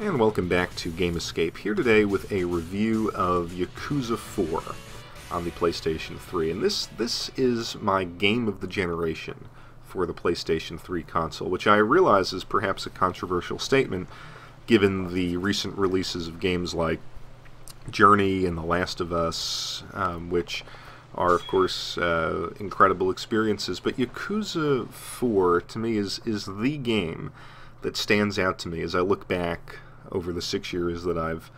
And welcome back to Game Escape, here today with a review of Yakuza 4 on the PlayStation 3. And this is my game of the generation for the PlayStation 3 console, which I realize is perhaps a controversial statement given the recent releases of games like Journey and The Last of Us, which are, of course, incredible experiences. But Yakuza 4, to me, is the game that stands out to me as I look back over the 6 years that I've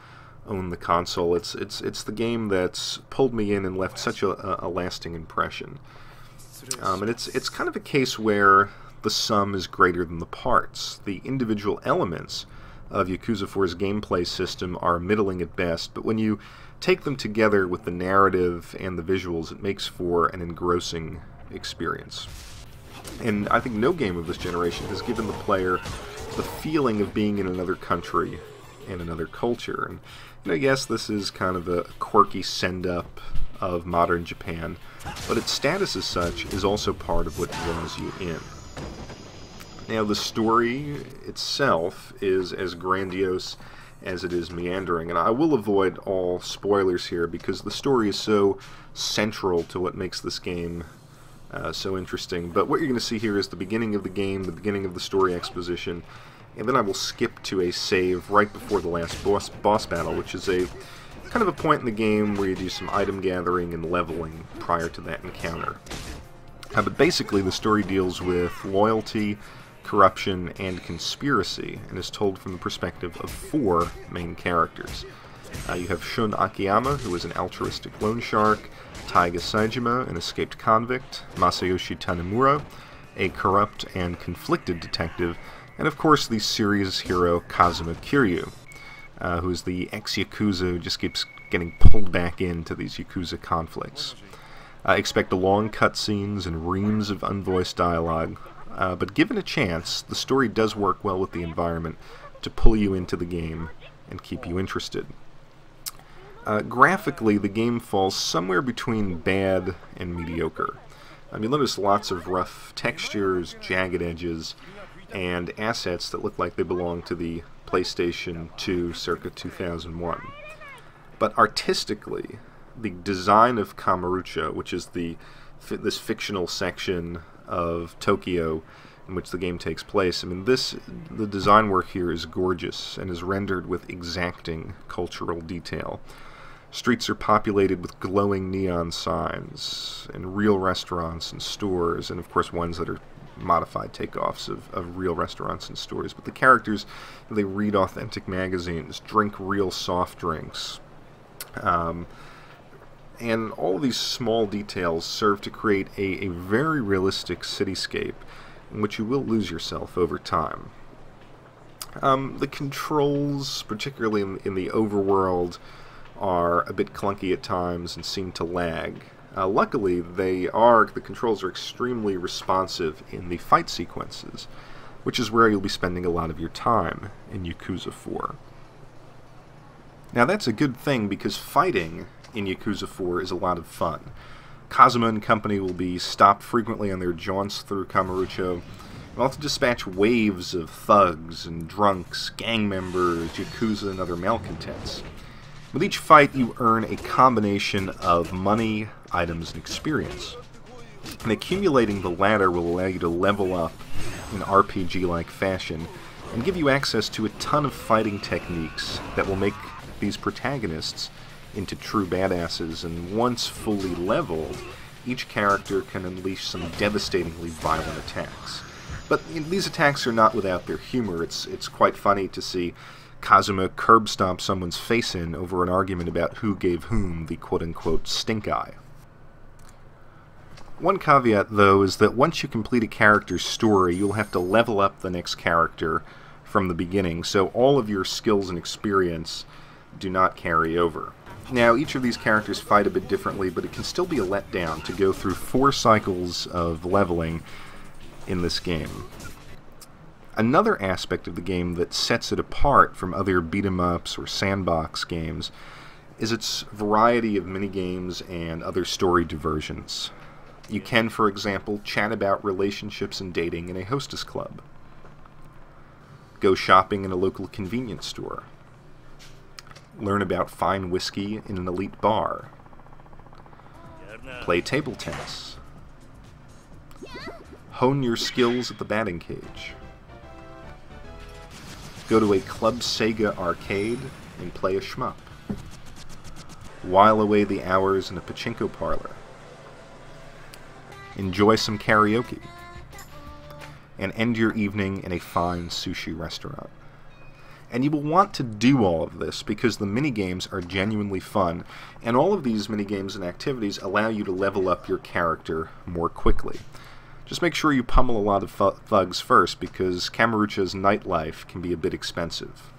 owned the console. It's the game that's pulled me in and left such a lasting impression. And it's kind of a case where the sum is greater than the parts. The individual elements of Yakuza 4's gameplay system are middling at best, but when you take them together with the narrative and the visuals, it makes for an engrossing experience. And I think no game of this generation has given the player the feeling of being in another country and another culture. And yes, this is kind of a quirky send-up of modern Japan, but its status as such is also part of what draws you in. Now, the story itself is as grandiose as it is meandering, and I will avoid all spoilers here because the story is so central to what makes this game so interesting. But what you're going to see here is the beginning of the game, the beginning of the story exposition, and then I will skip to a save right before the last boss battle, which is a kind of a point in the game where you do some item gathering and leveling prior to that encounter. But basically the story deals with loyalty, corruption, and conspiracy, and is told from the perspective of four main characters. You have Shun Akiyama, who is an altruistic loan shark, Taiga Saejima, an escaped convict, Masayoshi Tanemura, a corrupt and conflicted detective, and of course the series hero Kazuma Kiryu, who is the ex-Yakuza who just keeps getting pulled back into these Yakuza conflicts. Expect long cutscenes and reams of unvoiced dialogue, but given a chance, the story does work well with the environment to pull you into the game and keep you interested. Graphically, the game falls somewhere between bad and mediocre. You'll notice lots of rough textures, jagged edges, and assets that look like they belong to the PlayStation 2 circa 2001. But artistically, the design of Kamurocho, which is this fictional section of Tokyo in which the game takes place, the design work here is gorgeous and is rendered with exacting cultural detail. Streets are populated with glowing neon signs, and real restaurants and stores, and of course ones that are modified takeoffs of real restaurants and stores. But the characters, they read authentic magazines, drink real soft drinks, and all of these small details serve to create a very realistic cityscape in which you will lose yourself over time. The controls, particularly in the overworld, are a bit clunky at times and seem to lag. Luckily, the controls are extremely responsive in the fight sequences, which is where you'll be spending a lot of your time in Yakuza 4. Now that's a good thing because fighting in Yakuza 4 is a lot of fun. Kazuma and company will be stopped frequently on their jaunts through Kamurocho. They'll have to dispatch waves of thugs and drunks, gang members, Yakuza, and other malcontents. With each fight, you earn a combination of money, items, and experience. And accumulating the latter will allow you to level up in RPG-like fashion and give you access to a ton of fighting techniques that will make these protagonists into true badasses, and once fully leveled, each character can unleash some devastatingly violent attacks. But these attacks are not without their humor. It's quite funny to see Kazuma curb stomp someone's face in over an argument about who gave whom the quote-unquote stink eye. One caveat, though, is that once you complete a character's story, you'll have to level up the next character from the beginning, so all of your skills and experience do not carry over. Now, each of these characters fight a bit differently, but it can still be a letdown to go through 4 cycles of leveling in this game. Another aspect of the game that sets it apart from other beat-em-ups or sandbox games is its variety of minigames and other story diversions. You can, for example, chat about relationships and dating in a hostess club. Go shopping in a local convenience store. Learn about fine whiskey in an elite bar. Play table tennis. Hone your skills at the batting cage. Go to a Club Sega arcade and play a shmup. While away the hours in a pachinko parlor. Enjoy some karaoke. And end your evening in a fine sushi restaurant. And you will want to do all of this because the minigames are genuinely fun, and all of these minigames and activities allow you to level up your character more quickly. Just make sure you pummel a lot of thugs first, because Kamurocho's nightlife can be a bit expensive.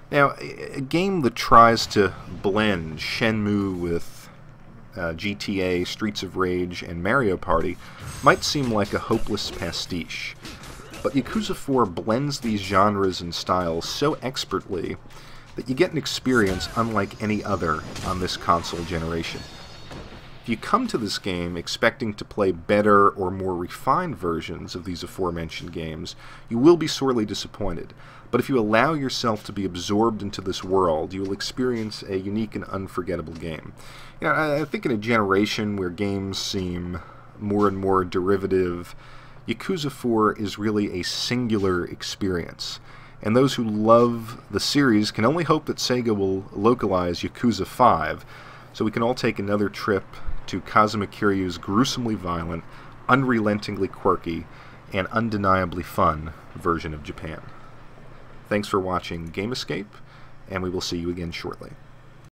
Now, a game that tries to blend Shenmue with GTA, Streets of Rage, and Mario Party might seem like a hopeless pastiche. But Yakuza 4 blends these genres and styles so expertly that you get an experience unlike any other on this console generation. If you come to this game expecting to play better or more refined versions of these aforementioned games, you will be sorely disappointed. But if you allow yourself to be absorbed into this world, you will experience a unique and unforgettable game. You know, I think in a generation where games seem more and more derivative, Yakuza 4 is really a singular experience, and those who love the series can only hope that Sega will localize Yakuza 5, so we can all take another trip to Kazuma Kiryu's gruesomely violent, unrelentingly quirky, and undeniably fun version of Japan. Thanks for watching Game Escape, and we will see you again shortly.